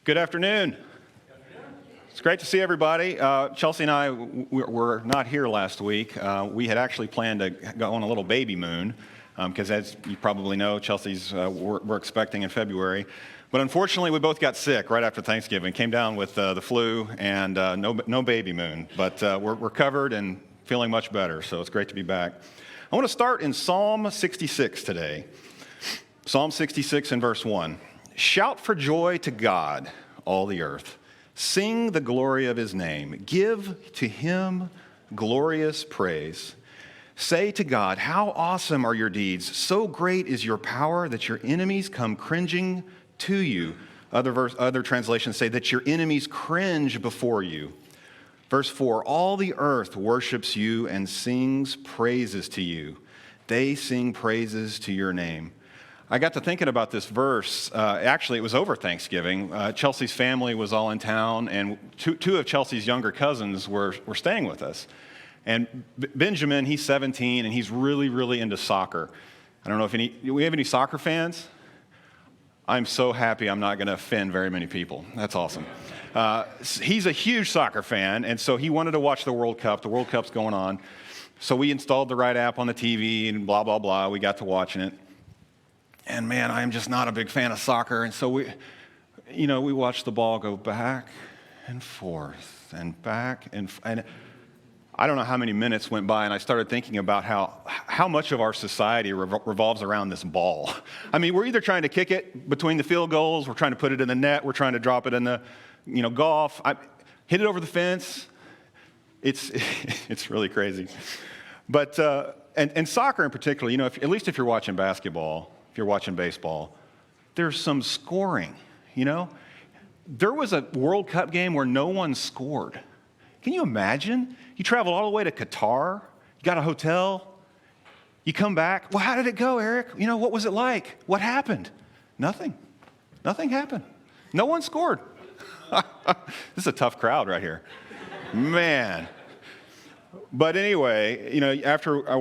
Good afternoon. It's great to see everybody. Chelsea and I were not here last week. We had actually planned to go on a little baby moon because, as you probably know, Chelsea's we're expecting in February. But unfortunately, we both got sick right after Thanksgiving. Came down with the flu and no baby moon. But we're covered and feeling much better. So it's great to be back. I want to start in Psalm 66 today. Psalm 66 and verse 1. Shout for joy to God, all the earth. Sing the glory of his name. Give to him glorious praise. Say to God, how awesome are your deeds. So great is your power that your enemies come cringing to you. Other translations say that your enemies cringe before you. Verse 4, all the earth worships you and sings praises to you. They sing praises to your name. I got to thinking about this verse. Actually, it was over Thanksgiving. Chelsea's family was all in town, and two of Chelsea's younger cousins were staying with us. And Benjamin, he's 17, and he's really, really into soccer. I don't know if do we have any soccer fans? I'm so happy I'm not going to offend very many people. That's awesome. He's a huge soccer fan, and so he wanted to watch the World Cup. The World Cup's going on. So we installed the right app on the TV, and blah, blah, blah. We got to watching it. And man, I'm just not a big fan of soccer. And so we watched the ball go back and forth and back. And I don't know how many minutes went by, and I started thinking about how much of our society revolves around this ball. I mean, we're either trying to kick it between the field goals, we're trying to put it in the net, we're trying to drop it in the, golf, hit it over the fence. It's really crazy. But, and soccer in particular, at least if you're watching basketball, if you're watching baseball, there's some scoring, There was a World Cup game where no one scored. Can you imagine? You traveled all the way to Qatar, you got a hotel, you come back. Well, how did it go, Eric? What was it like? What happened? Nothing. Nothing happened. No one scored. This is a tough crowd right here. Man. But anyway, after I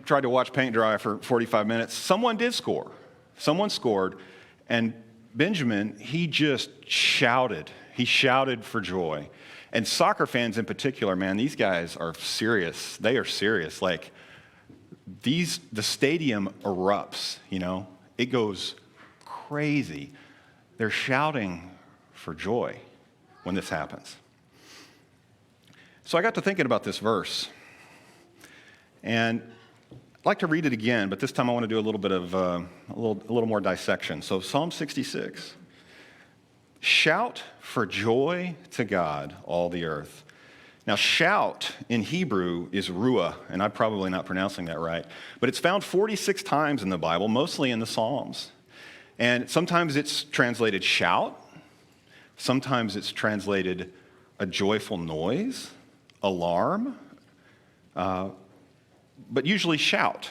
tried to watch paint dry for 45 minutes, someone did score. Someone scored, and Benjamin, he just shouted. He shouted for joy. And soccer fans in particular, man, these guys are serious. They are serious. Like, the stadium erupts, It goes crazy. They're shouting for joy when this happens. So I got to thinking about this verse, and I'd like to read it again, but this time I want to do a little bit of a little more dissection. So Psalm 66, shout for joy to God, all the earth. Now, shout in Hebrew is ruah, and I'm probably not pronouncing that right, but it's found 46 times in the Bible, mostly in the Psalms. And sometimes it's translated shout, sometimes it's translated a joyful noise, alarm, but usually shout.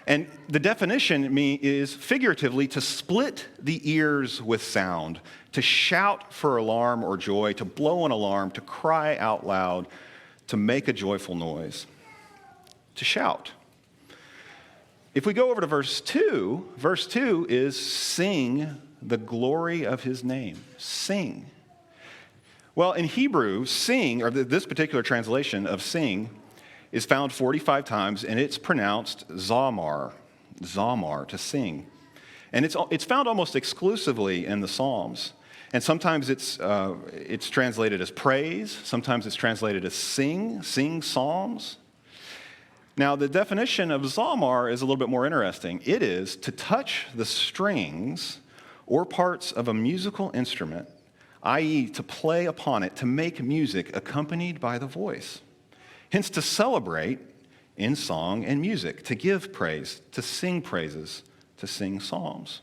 And the definition is figuratively to split the ears with sound, to shout for alarm or joy, to blow an alarm, to cry out loud, to make a joyful noise, to shout. If we go over to verse 2 is sing the glory of his name. Sing. Well, in Hebrew, sing, or this particular translation of sing, is found 45 times, and it's pronounced zamar, to sing. And it's found almost exclusively in the Psalms. And sometimes it's translated as praise, sometimes it's translated as sing psalms. Now, the definition of zamar is a little bit more interesting. It is to touch the strings or parts of a musical instrument, i.e., to play upon it, to make music accompanied by the voice. Hence, to celebrate in song and music, to give praise, to sing praises, to sing psalms.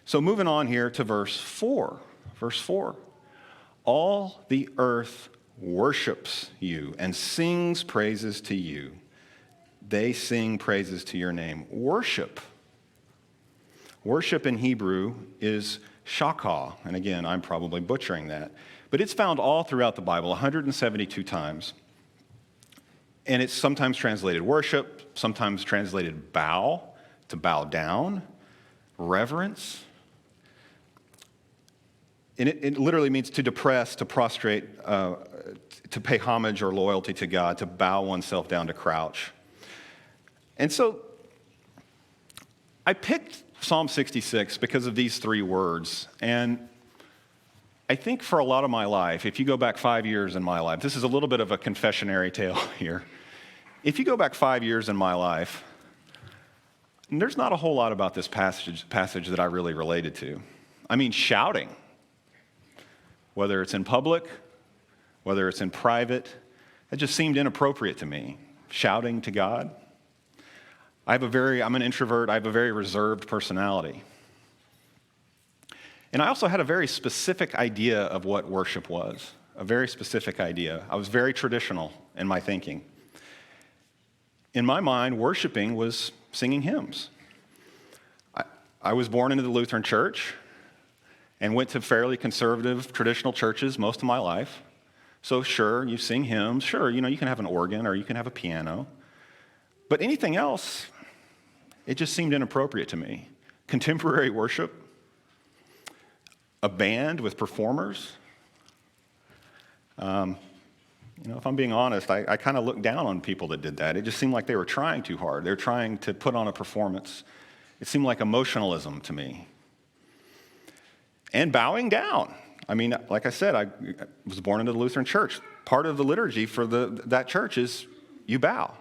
So moving on here to verse 4. Verse 4. All the earth worships you and sings praises to you. They sing praises to your name. Worship. Worship in Hebrew is shakah, and again, I'm probably butchering that. But it's found all throughout the Bible, 172 times. And it's sometimes translated worship, sometimes translated bow, to bow down, reverence. And it literally means to depress, to prostrate, to pay homage or loyalty to God, to bow oneself down, to crouch. And so I picked Psalm 66 because of these three words. And I think for a lot of my life, if you go back 5 years in my life, this is a little bit of a confessionary tale here. If you go back 5 years in my life, there's not a whole lot about this passage that I really related to. I mean, shouting, whether it's in public, whether it's in private, it just seemed inappropriate to me. Shouting to God. I'm an introvert. I have a very reserved personality. And I also had a very specific idea of what worship was, a very specific idea. I was very traditional in my thinking. In my mind, worshiping was singing hymns. I was born into the Lutheran Church and went to fairly conservative traditional churches most of my life. So sure, you sing hymns. Sure, you can have an organ or you can have a piano. But anything else, it just seemed inappropriate to me. Contemporary worship, a band with performers. If I'm being honest, I kind of looked down on people that did that. It just seemed like they were trying too hard. They were trying to put on a performance. It seemed like emotionalism to me. And bowing down. I mean, like I said, I was born into the Lutheran Church. Part of the liturgy for that church is you bow.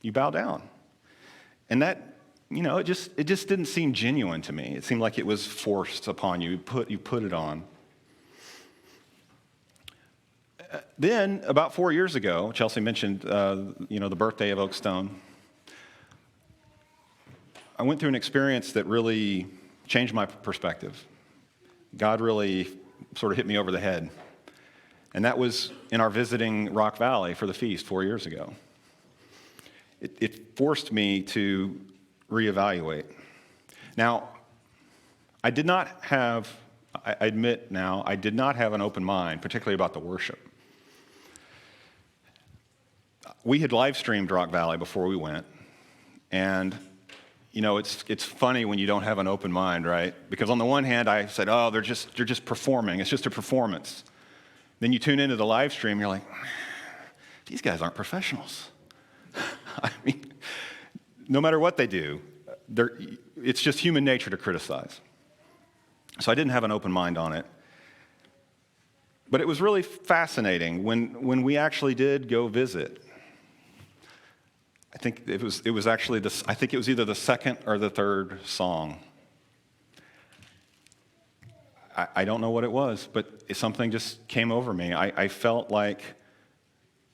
You bow down. And that, it just didn't seem genuine to me. It seemed like it was forced upon you. You put it on. Then, about 4 years ago, Chelsea mentioned, the birthday of Oak Stone. I went through an experience that really changed my perspective. God really sort of hit me over the head. And that was in our visiting Rock Valley for the feast 4 years ago. It forced me to reevaluate. Now, I admit now, I did not have an open mind, particularly about the worship. We had live streamed Rock Valley before we went, and it's funny when you don't have an open mind, right? Because on the one hand, I said, "Oh, they're just performing. It's just a performance." Then you tune into the live stream, you're like, "These guys aren't professionals." I mean, no matter what they do, it's just human nature to criticize. So I didn't have an open mind on it. But it was really fascinating when we actually did go visit. I think it was actually I think it was either the second or the third song. I don't know what it was, but something just came over me. I felt like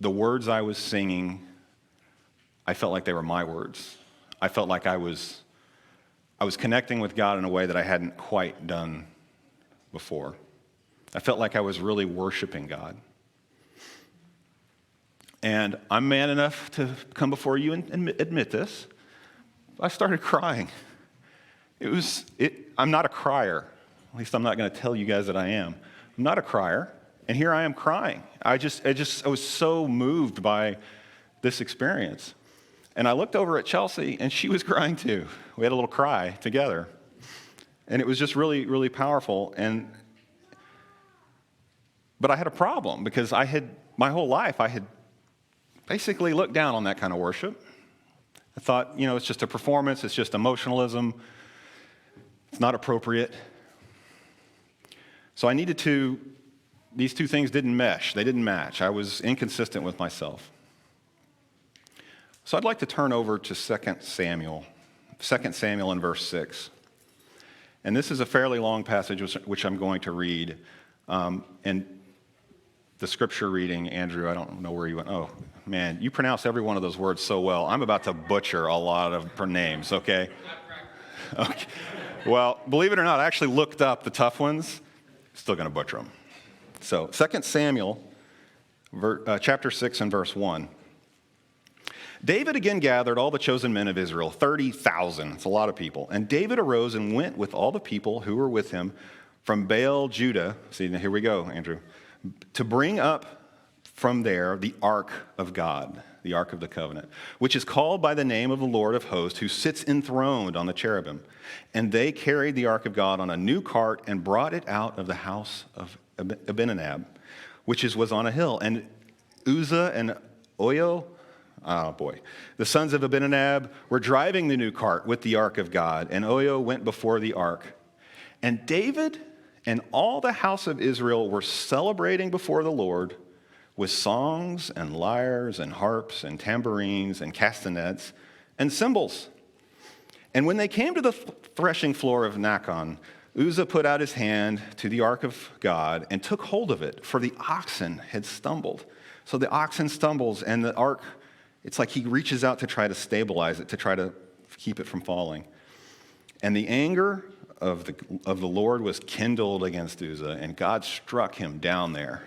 the words I was singing, I felt like they were my words. I felt like I was connecting with God in a way that I hadn't quite done before. I felt like I was really worshiping God. And I'm man enough to come before you and admit this. I started crying. I'm not a crier. At least I'm not going to tell you guys that I am. I'm not a crier, and here I am crying. I was so moved by this experience. And I looked over at Chelsea, and she was crying too. We had a little cry together. And it was just really, really powerful. But I had a problem because my whole life, I had basically looked down on that kind of worship. I thought, it's just a performance, it's just emotionalism, it's not appropriate. So these two things didn't mesh, they didn't match. I was inconsistent with myself. So I'd like to turn over to 2 Samuel in verse 6. And this is a fairly long passage, which I'm going to read. And the scripture reading, Andrew, I don't know where you went. Oh, man, you pronounce every one of those words so well. I'm about to butcher a lot of names, okay? Okay. Well, believe it or not, I actually looked up the tough ones. Still going to butcher them. So 2 Samuel, chapter 6 and verse 1. David again gathered all the chosen men of Israel, 30,000. It's a lot of people. And David arose and went with all the people who were with him from Baal, Judah. See, here we go, Andrew. To bring up from there the ark of God, the ark of the covenant, which is called by the name of the Lord of hosts, who sits enthroned on the cherubim. And they carried the ark of God on a new cart and brought it out of the house of Abinadab, which was on a hill. And Uzzah and Oyo, the sons of Abinadab were driving the new cart with the ark of God, and Oyo went before the ark. And David and all the house of Israel were celebrating before the Lord with songs and lyres and harps and tambourines and castanets and cymbals. And when they came to the threshing floor of Nachon, Uzzah put out his hand to the ark of God and took hold of it, for the oxen had stumbled. So the oxen stumbles, and the ark, it's like he reaches out to try to stabilize it, to try to keep it from falling. And the anger of the Lord was kindled against Uzzah, and God struck him down there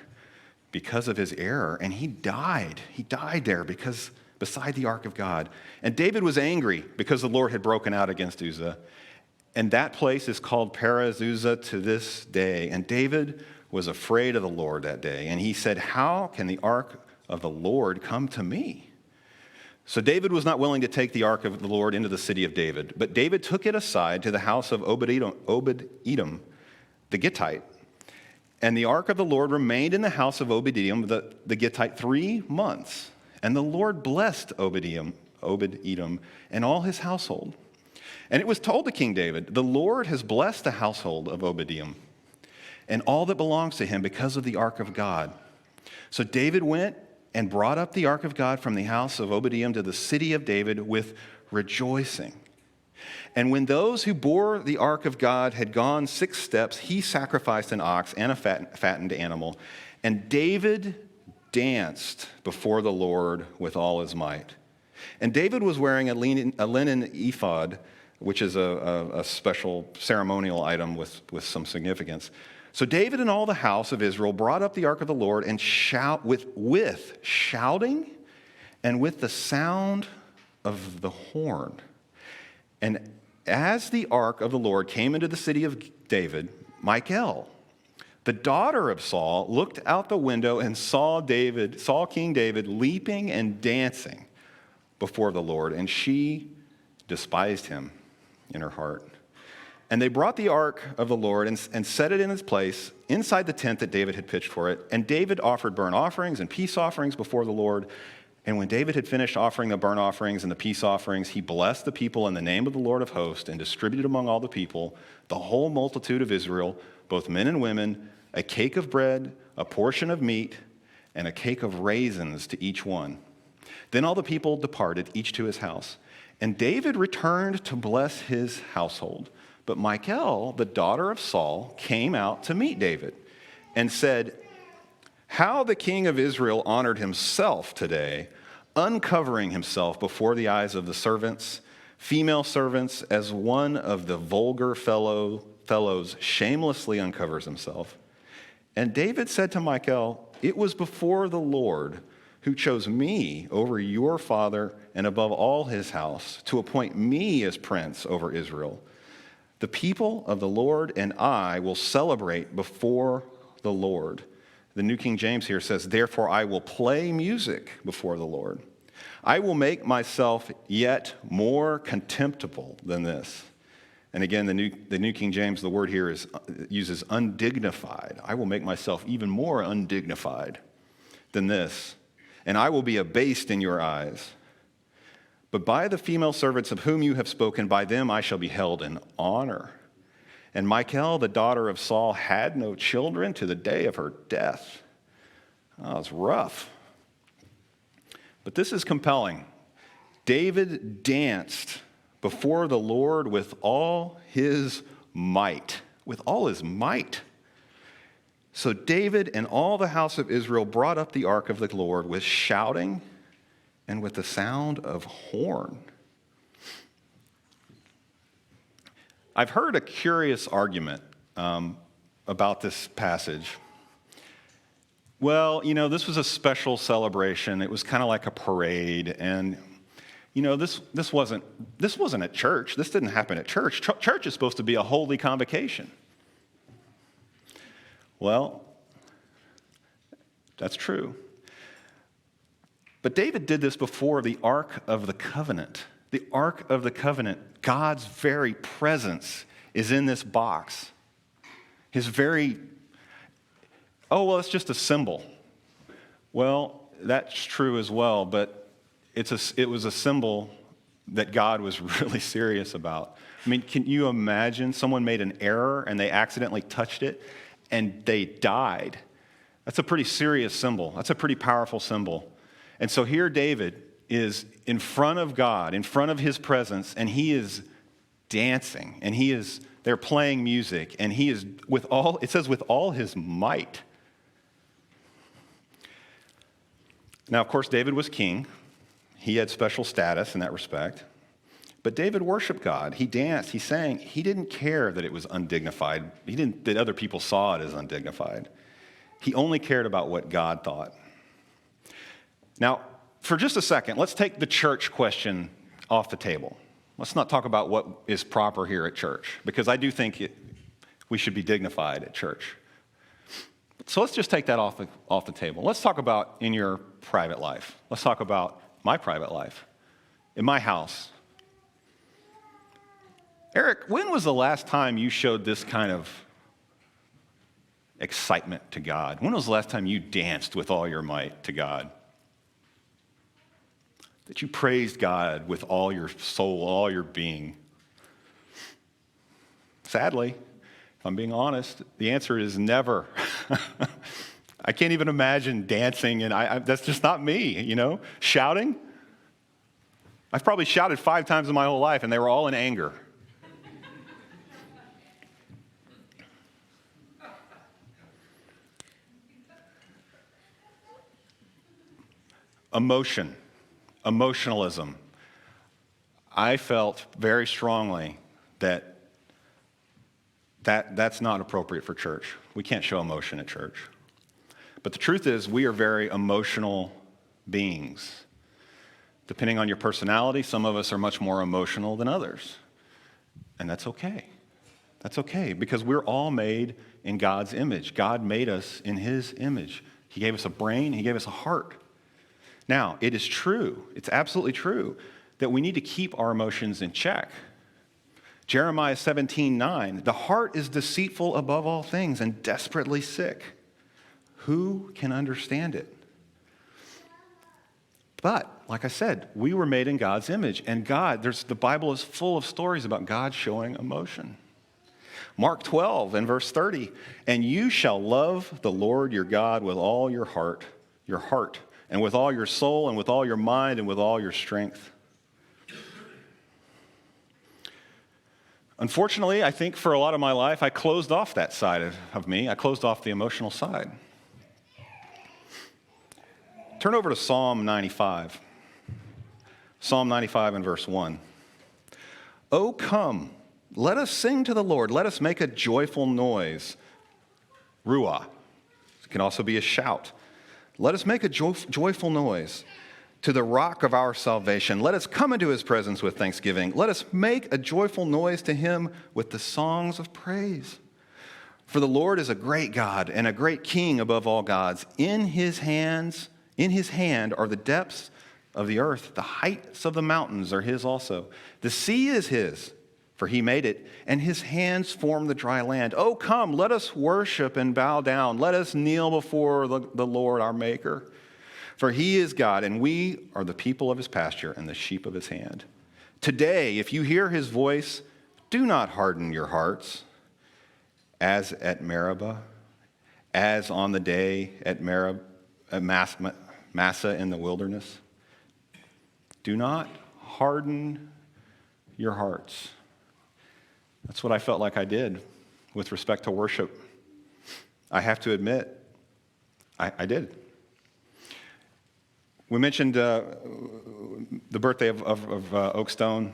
because of his error, and he died. He died there beside the ark of God. And David was angry because the Lord had broken out against Uzzah. And that place is called Perez Uzzah to this day. And David was afraid of the Lord that day. And he said, "How can the ark of the Lord come to me?" So David was not willing to take the ark of the Lord into the city of David. But David took it aside to the house of Obed-Edom, the Gittite. And the ark of the Lord remained in the house of Obed-Edom, the Gittite, 3 months. And the Lord blessed Obed-Edom and all his household. And it was told to King David, "The Lord has blessed the household of Obed-Edom and all that belongs to him because of the ark of God." So David went and brought up the ark of God from the house of Obed-Edom to the city of David with rejoicing. And when those who bore the ark of God had gone 6 steps, he sacrificed an ox and a fattened animal. And David danced before the Lord with all his might. And David was wearing a linen ephod, which is a special ceremonial item with some significance. So David and all the house of Israel brought up the ark of the Lord and with shouting and with the sound of the horn. And as the ark of the Lord came into the city of David, Michal, the daughter of Saul, looked out the window and saw King David leaping and dancing before the Lord, and she despised him in her heart. And they brought the ark of the Lord and set it in its place inside the tent that David had pitched for it. And David offered burnt offerings and peace offerings before the Lord. And when David had finished offering the burnt offerings and the peace offerings, he blessed the people in the name of the Lord of hosts and distributed among all the people, the whole multitude of Israel, both men and women, a cake of bread, a portion of meat, and a cake of raisins to each one. Then all the people departed, each to his house. And David returned to bless his household. But Michal, the daughter of Saul, came out to meet David and said, "How the king of Israel honored himself today, uncovering himself before the eyes of the servants, female servants, as one of the vulgar fellows shamelessly uncovers himself." And David said to Michal, "It was before the Lord who chose me over your father and above all his house to appoint me as prince over Israel. The people of the Lord and I will celebrate before the Lord." The New King James here says, "Therefore I will play music before the Lord. I will make myself yet more contemptible than this." And again, the New King James, the word here uses undignified. "I will make myself even more undignified than this, and I will be abased in your eyes. But by the female servants of whom you have spoken, by them I shall be held in honor." And Michal, the daughter of Saul, had no children to the day of her death. Oh, it's rough. But this is compelling. David danced before the Lord with all his might. With all his might. So David and all the house of Israel brought up the ark of the Lord with shouting and with the sound of horn. I've heard a curious argument about this passage. Well, this was a special celebration. It was kind of like a parade, and this wasn't at church. This didn't happen at church. Church is supposed to be a holy convocation. Well, that's true. But David did this before the Ark of the Covenant. The Ark of the Covenant, God's very presence is in this box. His very, oh, well, it's just a symbol. Well, that's true as well, but it was a symbol that God was really serious about. I mean, can you imagine someone made an error and they accidentally touched it and they died? That's a pretty serious symbol. That's a pretty powerful symbol. And so here David is in front of God, in front of his presence, and he is dancing, and they're playing music, and he is it says with all his might. Now, of course, David was king. He had special status in that respect. But David worshiped God. He danced, he sang. He didn't care that it was undignified. That other people saw it as undignified. He only cared about what God thought. Now, for just a second, let's take the church question off the table. Let's not talk about what is proper here at church, because I do think we should be dignified at church. So let's just take that off the table. Let's talk about in your private life. Let's talk about my private life, in my house. Eric, when was the last time you showed this kind of excitement to God? When was the last time you danced with all your might to God? That you praised God with all your soul, all your being? Sadly, if I'm being honest, the answer is never. I can't even imagine dancing, and that's just not me, Shouting? I've probably shouted 5 times in my whole life, and they were all in anger. Emotionalism. I felt very strongly that's not appropriate for church. We can't show emotion at church. But the truth is, we are very emotional beings. Depending on your personality, some of us are much more emotional than others. And that's okay. That's okay, because we're all made in God's image. God made us in his image. He gave us a brain, he gave us a heart. Now, it is true, it's absolutely true, that we need to keep our emotions in check. Jeremiah 17:9, the heart is deceitful above all things and desperately sick. Who can understand it? But, like I said, we were made in God's image, and the Bible is full of stories about God showing emotion. Mark 12 and verse 30, and you shall love the Lord your God with all your heart, and with all your soul, and with all your mind, and with all your strength. Unfortunately, I think for a lot of my life, I closed off that side of me. I closed off the emotional side. Turn over to Psalm 95. Psalm 95 and verse 1. Oh, come, let us sing to the Lord. Let us make a joyful noise. Ruah. It can also be a shout. Let us make a joyful noise to the rock of our salvation. Let us come into his presence with thanksgiving. Let us make a joyful noise to him with the songs of praise. For the Lord is a great God and a great King above all gods. In his hand are the depths of the earth. The heights of the mountains are his also. The sea is his, for he made it, and his hands formed the dry land. Oh, come, let us worship and bow down. Let us kneel before the Lord our Maker. For he is God, and we are the people of his pasture and the sheep of his hand. Today, if you hear his voice, do not harden your hearts, as at Meribah, as on the day at Massa in the wilderness. Do not harden your hearts. That's what I felt like I did with respect to worship. I have to admit, I did. We mentioned the birthday of Oakstone.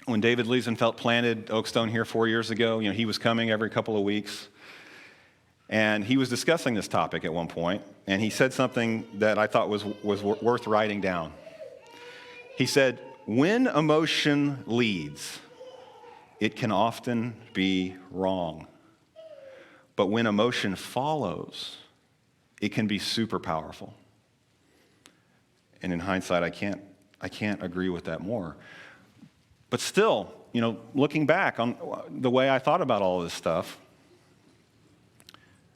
When David Liesenfeld planted Oakstone here 4 years ago, he was coming every couple of weeks. And he was discussing this topic at one point, and he said something that I thought was worth writing down. He said, when emotion leads, it can often be wrong. But when emotion follows, it can be super powerful. And in hindsight, I can't agree with that more. But still, looking back on the way I thought about all this stuff,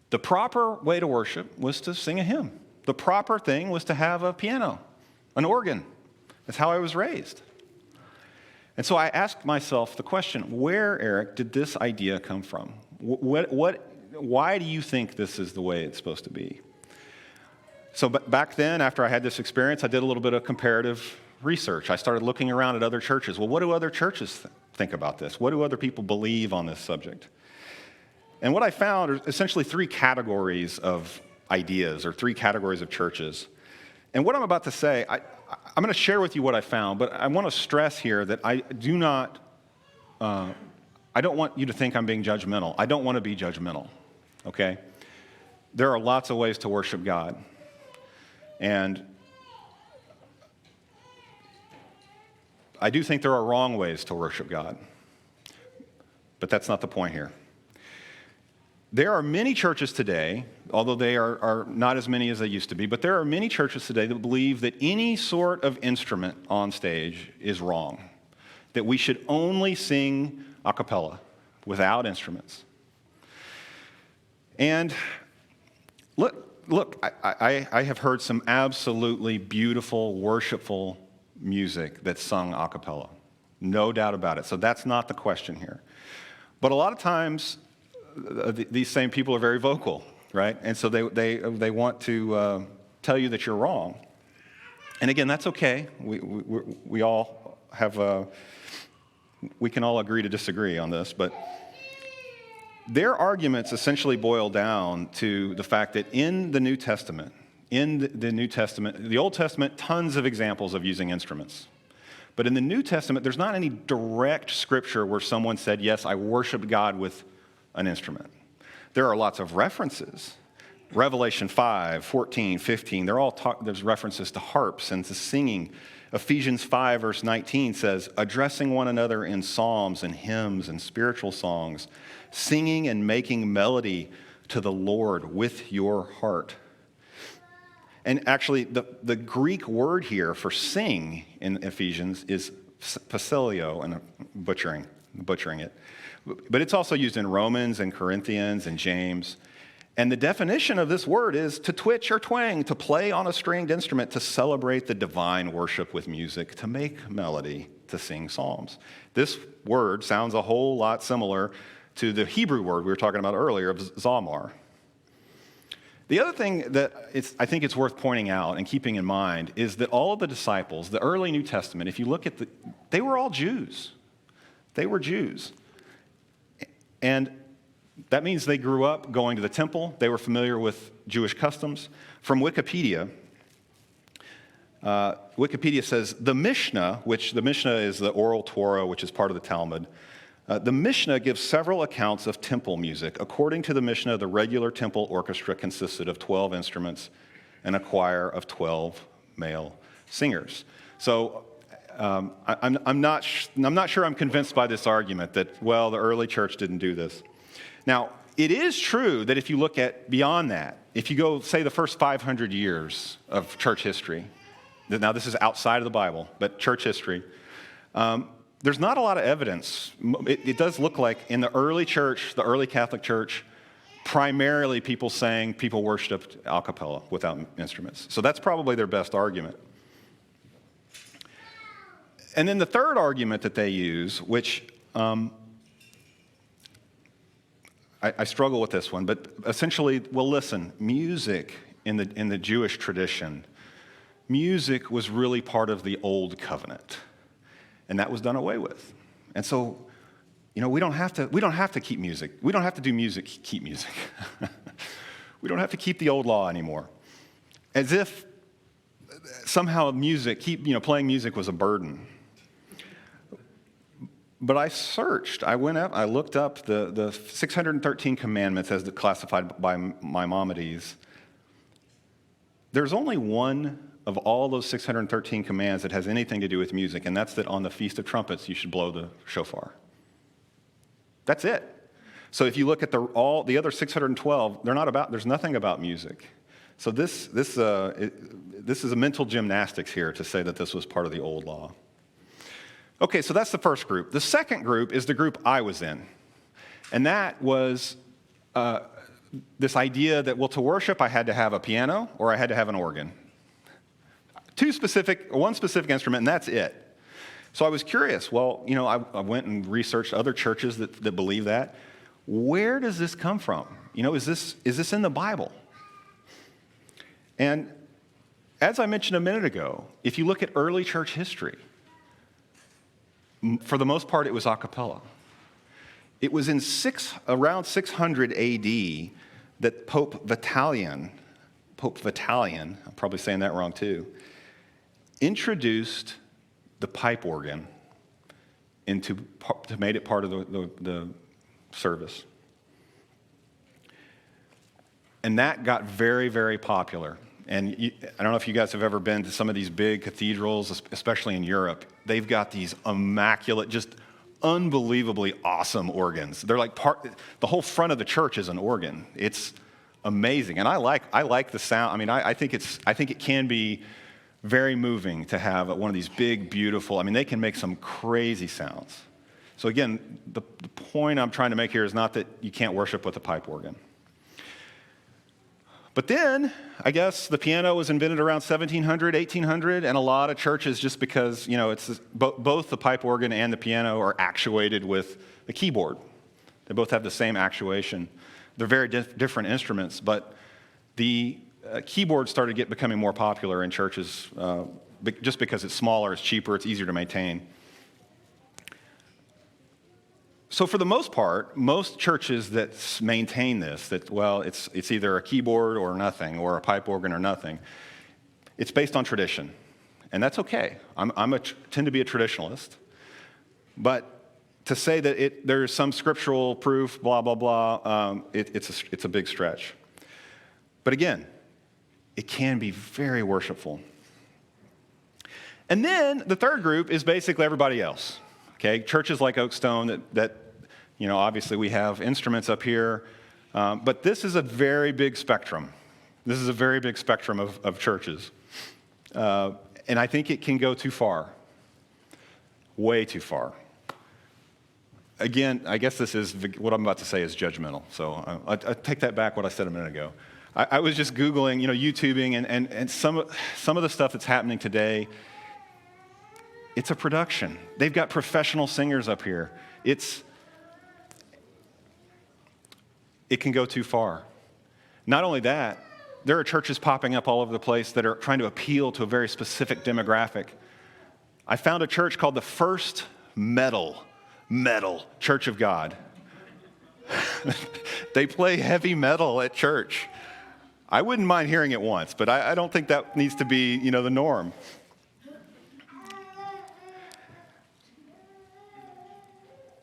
the proper way to worship was to sing a hymn. The proper thing was to have a piano, an organ. That's how I was raised. And so I asked myself the question, where, Eric, did this idea come from? Why do you think this is the way it's supposed to be? So back then, after I had this experience, I did a little bit of comparative research. I started looking around at other churches. Well, what do other churches think about this? What do other people believe on this subject? And what I found are essentially three categories of ideas or three categories of churches. And what I'm about to say, I'm going to share with you what I found, but I want to stress here that I don't want you to think I'm being judgmental. I don't want to be judgmental, okay? There are lots of ways to worship God. And I do think there are wrong ways to worship God, but that's not the point here. There are many churches today, although they are not as many as they used to be, but there are many churches today that believe that any sort of instrument on stage is wrong, that we should only sing a cappella without instruments. And look, I have heard some absolutely beautiful, worshipful music that's sung a cappella. No doubt about it. So that's not the question here. But a lot of times, these same people are very vocal, right? And so they want to tell you that you're wrong. And again, that's okay. We all have we can all agree to disagree on this, but their arguments essentially boil down to the fact that in the New Testament, the Old Testament, tons of examples of using instruments. But in the New Testament, there's not any direct scripture where someone said, yes, I worshiped God with an instrument. There are lots of references. Revelation 5, 14, 15, there's references to harps and to singing. Ephesians 5, verse 19 says, addressing one another in psalms and hymns and spiritual songs, singing and making melody to the Lord with your heart. And actually, the Greek word here for sing in Ephesians is pasilio, and butchering it. But it's also used in Romans and Corinthians and James. And the definition of this word is to twitch or twang, to play on a stringed instrument, to celebrate the divine worship with music, to make melody, to sing psalms. This word sounds a whole lot similar to the Hebrew word we were talking about earlier of zamar. The other thing that I think it's worth pointing out and keeping in mind is that all of the disciples, the early New Testament, if you look at they were all Jews. They were Jews. And that means they grew up going to the temple. They were familiar with Jewish customs. From Wikipedia, Wikipedia says the Mishnah, which the Mishnah is the oral Torah, which is part of the Talmud. The Mishnah gives several accounts of temple music. According to the Mishnah, the regular temple orchestra consisted of 12 instruments and a choir of 12 male singers. So I'm not sure I'm convinced by this argument that, well, the early church didn't do this. Now, it is true that if you look at beyond that, if you go, say, the first 500 years of church history, now this is outside of the Bible, but church history, there's not a lot of evidence. It does look like in the early church, the early Catholic Church, primarily people worshiped a cappella without instruments. So that's probably their best argument. And then the third argument that they use, which I struggle with this one, but essentially, well, listen, music in the Jewish tradition, music was really part of the old covenant, and that was done away with. And so, we don't have to keep music. We don't have to do music, keep music. We don't have to keep the old law anymore. As if somehow playing music was a burden. But I searched. I looked up the 613 commandments as classified by Maimonides. There's only one of all those 613 commands that has anything to do with music, and that's that on the Feast of Trumpets you should blow the shofar. That's it. So if you look at all the other 612, there's nothing about music. So this is a mental gymnastics here to say that this was part of the old law. Okay, so that's the first group. The second group is the group I was in. And that was this idea that, well, to worship, I had to have a piano or I had to have an organ. One specific instrument, and that's it. So I was curious. Well, I went and researched other churches that believe that. Where does this come from? Is this in the Bible? And as I mentioned a minute ago, if you look at early church history, for the most part, it was a cappella. It was in around 600 AD that Pope Vitalian, I'm probably saying that wrong too, introduced the pipe organ made it part of the service. And that got very, very popular. And I don't know if you guys have ever been to some of these big cathedrals, especially in Europe. They've got these immaculate, just unbelievably awesome organs. They're like the whole front of the church is an organ. It's amazing. And I like the sound. I mean, I think it can be very moving to have one of these big, beautiful, they can make some crazy sounds. So again, the point I'm trying to make here is not that you can't worship with a pipe organ. But then, I guess the piano was invented around 1700, 1800, and a lot of churches, just because, it's both the pipe organ and the piano are actuated with the keyboard. They both have the same actuation. They're very different instruments, but the keyboard started becoming more popular in churches just because it's smaller, it's cheaper, it's easier to maintain. So for the most part, most churches that maintain this, it's either a keyboard or nothing, or a pipe organ or nothing, it's based on tradition. And that's okay. I tend to be a traditionalist. But to say that there's some scriptural proof, blah, blah, blah, it's a big stretch. But again, it can be very worshipful. And then the third group is basically everybody else. Okay, churches like Oakstone that obviously we have instruments up here, but this is a very big spectrum. This is a very big spectrum of churches. And I think it can go too far, way too far. Again, I guess what I'm about to say is judgmental, so I take that back what I said a minute ago. I was just Googling, YouTubing, and some of the stuff that's happening today, it's a production. They've got professional singers up here. It can go too far. Not only that, there are churches popping up all over the place that are trying to appeal to a very specific demographic. I found a church called the First Metal Church of God. They play heavy metal at church. I wouldn't mind hearing it once, but I don't think that needs to be, the norm.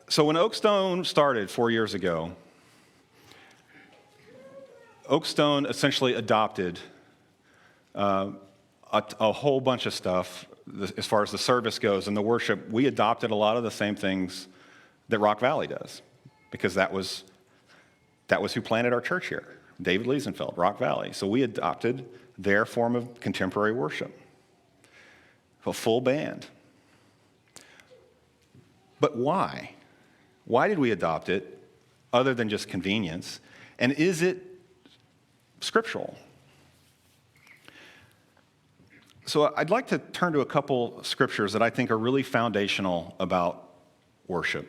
So when Oakstone started 4 years ago, Oakstone essentially adopted a whole bunch of stuff as far as the service goes and the worship. We adopted a lot of the same things that Rock Valley does, because that was who planted our church here, David Liesenfeld, Rock Valley. So we adopted their form of contemporary worship, a full band. But why? Why did we adopt it other than just convenience? And is it scriptural? So I'd like to turn to a couple scriptures that I think are really foundational about worship.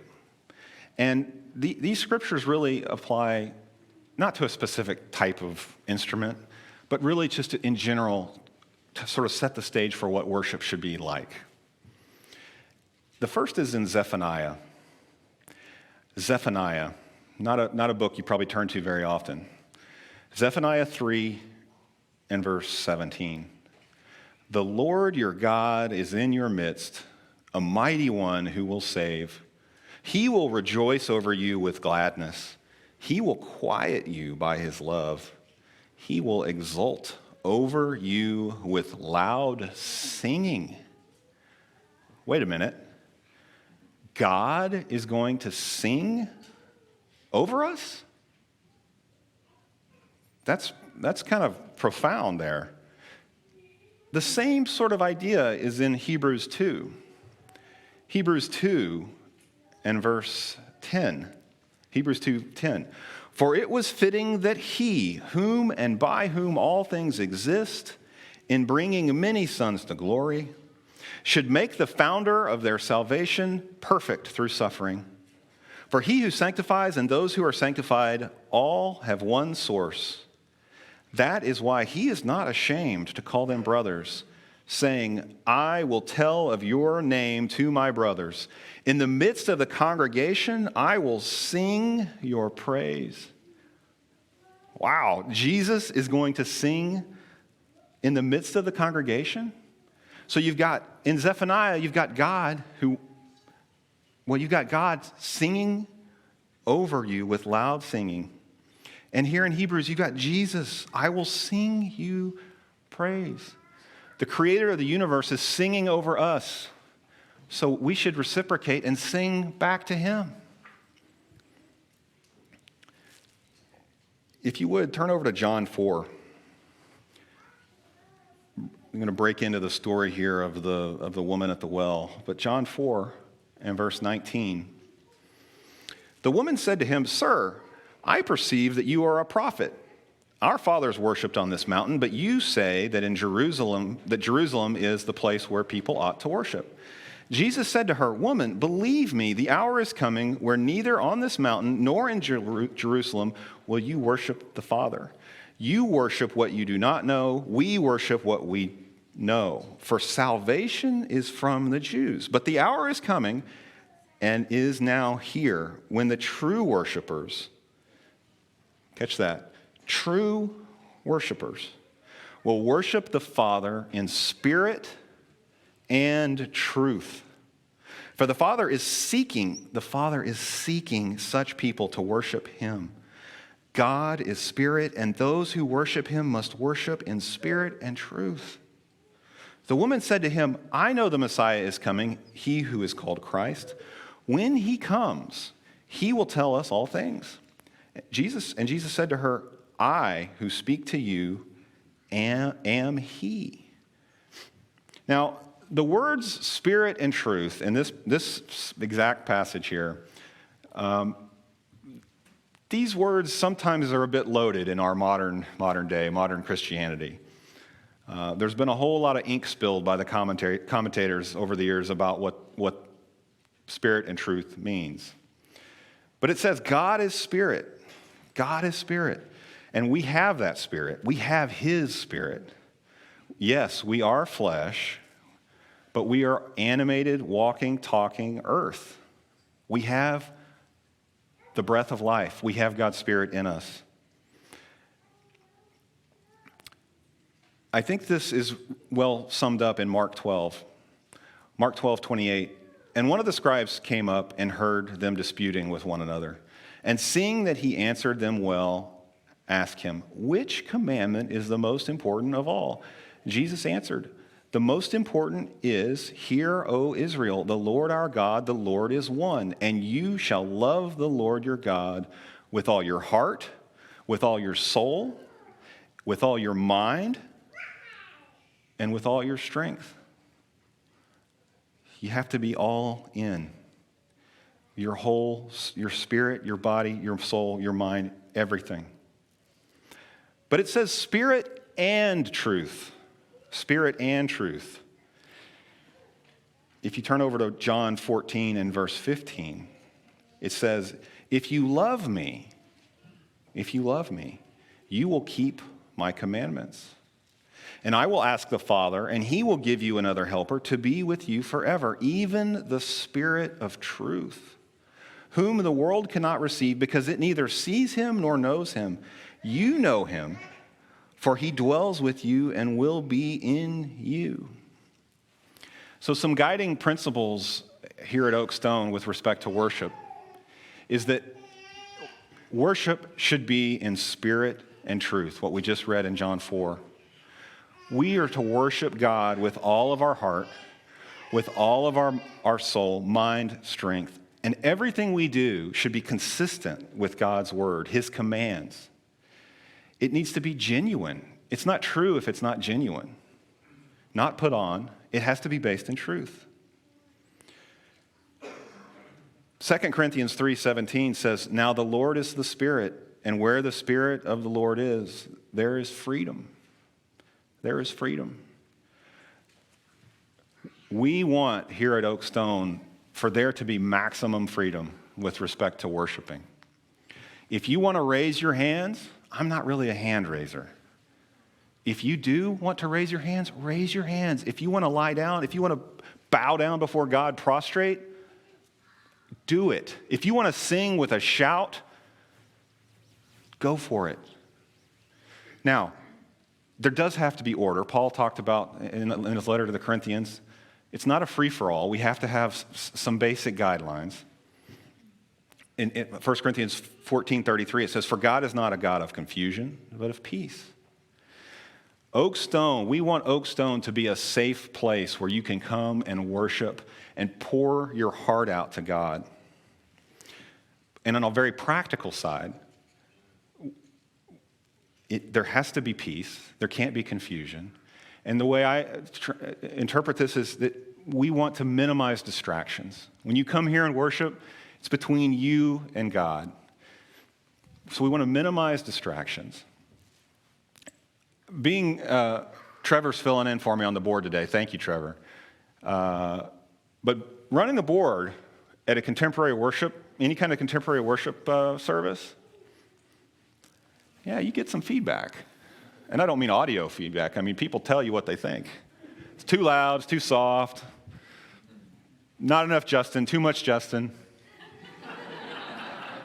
And these scriptures really apply not to a specific type of instrument, but really just in general to sort of set the stage for what worship should be like. The first is in Zephaniah. Zephaniah, not a book you probably turn to very often. Zephaniah 3 and verse 17. The Lord your God is in your midst, a mighty one who will save. He will rejoice over you with gladness. He will quiet you by his love. He will exult over you with loud singing. Wait a minute. God is going to sing over us? That's kind of profound there. The same sort of idea is in Hebrews 2. Hebrews 2 and verse 10. Hebrews 2:10. For it was fitting that he, whom and by whom all things exist, in bringing many sons to glory, should make the founder of their salvation perfect through suffering. For he who sanctifies and those who are sanctified all have one source. That is why he is not ashamed to call them brothers, saying, I will tell of your name to my brothers. In the midst of the congregation, I will sing your praise. Wow, Jesus is going to sing in the midst of the congregation? So you've got, in Zephaniah, you've got God you've got God singing over you with loud singing. And here in Hebrews, you've got Jesus, I will sing you praise. The creator of the universe is singing over us. So we should reciprocate and sing back to him. If you would, turn over to John 4. I'm going to break into the story here of the woman at the well. But John 4 and verse 19. The woman said to him, Sir, I perceive that you are a prophet. Our fathers worshipped on this mountain, but you say that Jerusalem is the place where people ought to worship. Jesus said to her, Woman, believe me, the hour is coming where neither on this mountain nor in Jerusalem will you worship the Father. You worship what you do not know. We worship what we know. For salvation is from the Jews. But the hour is coming and is now here when the true worshipers, catch that, true worshipers will worship the Father in spirit and truth. For the Father is seeking such people to worship him. God is spirit, and those who worship him must worship in spirit and truth. The woman said to him, I know the Messiah is coming, he who is called Christ. When he comes, he will tell us all things. Jesus said to her, I who speak to you am he. Now, the words spirit and truth in this exact passage here, these words sometimes are a bit loaded in our modern day, modern Christianity. There's been a whole lot of ink spilled by the commentators over the years about what spirit and truth means. But it says God is spirit. God is spirit. And we have that spirit. We have his spirit. Yes, we are flesh, but we are animated, walking, talking earth. We have the breath of life. We have God's spirit in us. I think this is well summed up in Mark 12. Mark 12:28. And one of the scribes came up and heard them disputing with one another. And seeing that he answered them well, asked him, which commandment is the most important of all? Jesus answered, the most important is, Hear, O Israel, the Lord our God, the Lord is one, and you shall love the Lord your God with all your heart, with all your soul, with all your mind, and with all your strength. You have to be all in. Your whole, your spirit, your body, your soul, your mind, everything. But it says spirit and truth. Spirit and truth. If you turn over to John 14 and verse 15, it says, if you love me, you will keep my commandments. And I will ask the Father, and he will give you another helper to be with you forever, even the Spirit of truth, whom the world cannot receive because it neither sees him nor knows him. You know him, for he dwells with you and will be in you. So some guiding principles here at Oak Stone with respect to worship is that worship should be in spirit and truth, what we just read in John 4. We are to worship God with all of our heart, with all of our soul, mind, strength. And everything we do should be consistent with God's word, his commands. It needs to be genuine. It's not true if it's not genuine. Not put on. It has to be based in truth. 2 Corinthians 3:17 says, "Now the Lord is the Spirit, and where the Spirit of the Lord is, there is freedom." There is freedom. We want here at Oak Stone for there to be maximum freedom with respect to worshiping. If you want to raise your hands, I'm not really a hand raiser. If you do want to raise your hands, raise your hands. If you want to lie down, if you want to bow down before God, prostrate, do it. If you want to sing with a shout, go for it. Now, there does have to be order. Paul talked about in his letter to the Corinthians, it's not a free-for-all. We have to have some basic guidelines. In 1 Corinthians 14:33, it says, "For God is not a God of confusion, but of peace." Oak Stone, we want Oak Stone to be a safe place where you can come and worship and pour your heart out to God. And on a very practical side, there has to be peace. There can't be confusion. And the way I interpret this is that we want to minimize distractions. When you come here and worship, it's between you and God. So we want to minimize distractions. Trevor's filling in for me on the board today. Thank you, Trevor. But running the board at a contemporary worship, any kind of contemporary worship service, yeah, you get some feedback. And I don't mean audio feedback. I mean, people tell you what they think. It's too loud, it's too soft, not enough Justin, too much Justin.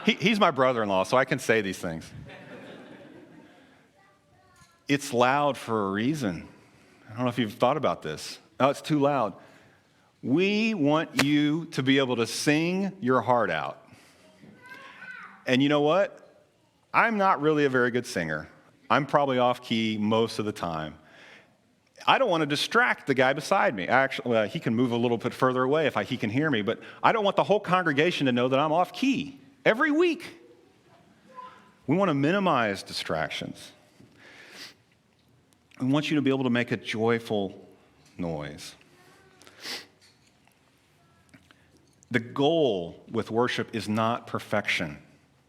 He's my brother-in-law, so I can say these things. It's loud for a reason. I don't know if you've thought about this. Oh, it's too loud. We want you to be able to sing your heart out. And you know what? I'm not really a very good singer. I'm probably off key most of the time. I don't want to distract the guy beside me. Actually, he can move a little bit further away if he can hear me, but I don't want the whole congregation to know that I'm off key every week. We want to minimize distractions. We want you to be able to make a joyful noise. The goal with worship is not perfection.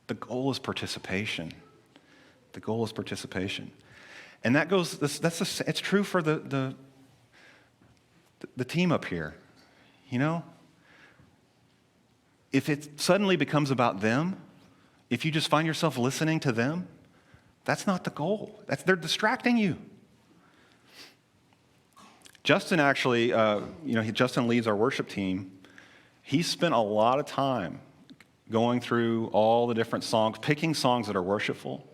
The goal is participation. The goal is participation. And that goes, it's true for the team up here. You know? If it suddenly becomes about them, if you just find yourself listening to them, that's not the goal. They're distracting you. Justin actually, Justin leads our worship team. He spent a lot of time going through all the different songs, picking songs that are worshipful,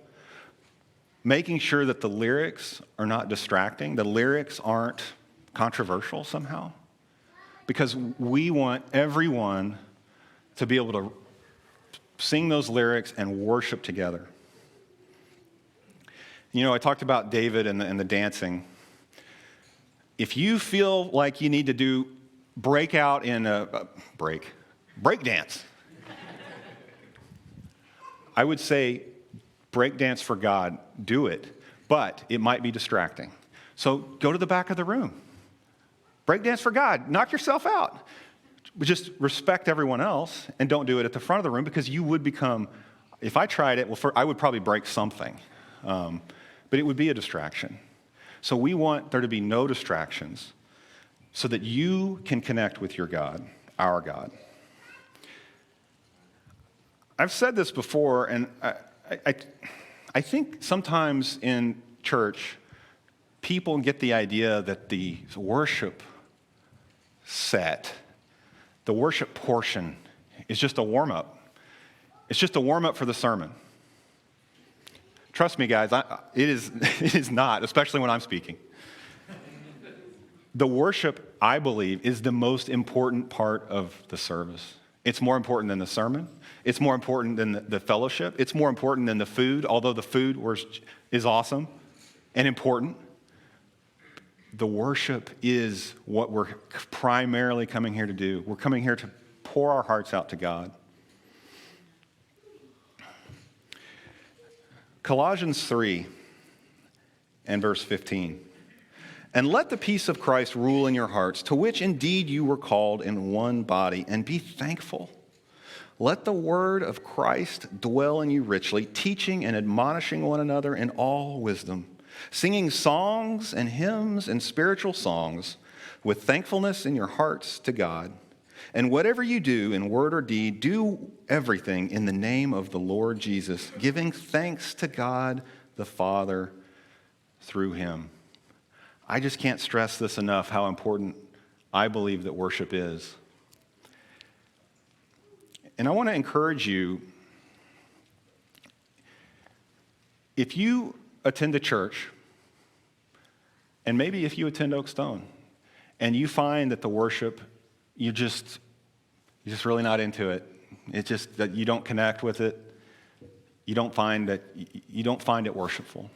making sure that the lyrics are not distracting, the lyrics aren't controversial somehow, because we want everyone to be able to sing those lyrics and worship together. You know, I talked about David and the dancing. If you feel like you need to break out in break dance, I would say break dance for God, do it, but it might be distracting. So go to the back of the room. Break dance for God, knock yourself out. But just respect everyone else and don't do it at the front of the room, because you would become, if I tried it, I would probably break something, but it would be a distraction. So we want there to be no distractions so that you can connect with your God, our God. I've said this before, and I think sometimes in church, people get the idea that the worship set, the worship portion, is just a warm-up. It's just a warm-up for the sermon. Trust me, guys, it is not, especially when I'm speaking. The worship, I believe, is the most important part of the service. It's more important than the sermon. It's more important than the fellowship. It's more important than the food, although the food is awesome and important. The worship is what we're primarily coming here to do. We're coming here to pour our hearts out to God. Colossians 3, and verse 15. And let the peace of Christ rule in your hearts, to which indeed you were called in one body, and be thankful. Let the word of Christ dwell in you richly, teaching and admonishing one another in all wisdom, singing songs and hymns and spiritual songs with thankfulness in your hearts to God. And whatever you do in word or deed, do everything in the name of the Lord Jesus, giving thanks to God the Father through him. I just can't stress this enough, how important I believe that worship is. And I want to encourage you, if you attend a church, and maybe if you attend Oak Stone, and you find that the worship, you're just really not into it. It's just that you don't connect with it. You don't find it worshipful.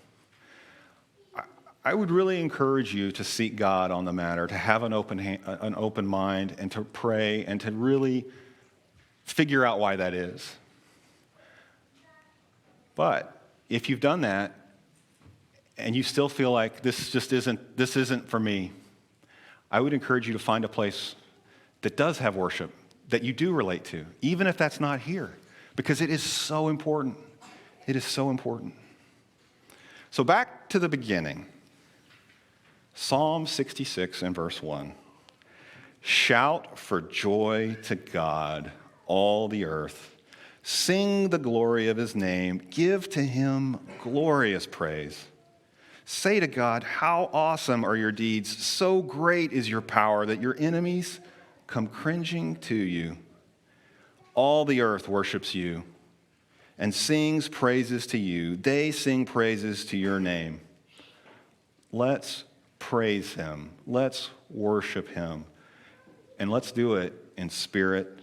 I would really encourage you to seek God on the matter, to have an open mind, and to pray, and to really figure out why that is. But if you've done that, and you still feel like this isn't for me, I would encourage you to find a place that does have worship, that you do relate to, even if that's not here, because it is so important. It is so important. So back to the beginning. Psalm 66 and verse 1. Shout for joy to God, all the earth. Sing the glory of his name. Give to him glorious praise. Say to God, how awesome are your deeds. So great is your power that your enemies come cringing to you. All the earth worships you and sings praises to you. They sing praises to your name. Let's praise him. Let's worship him. And let's do it in spirit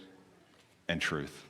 and truth.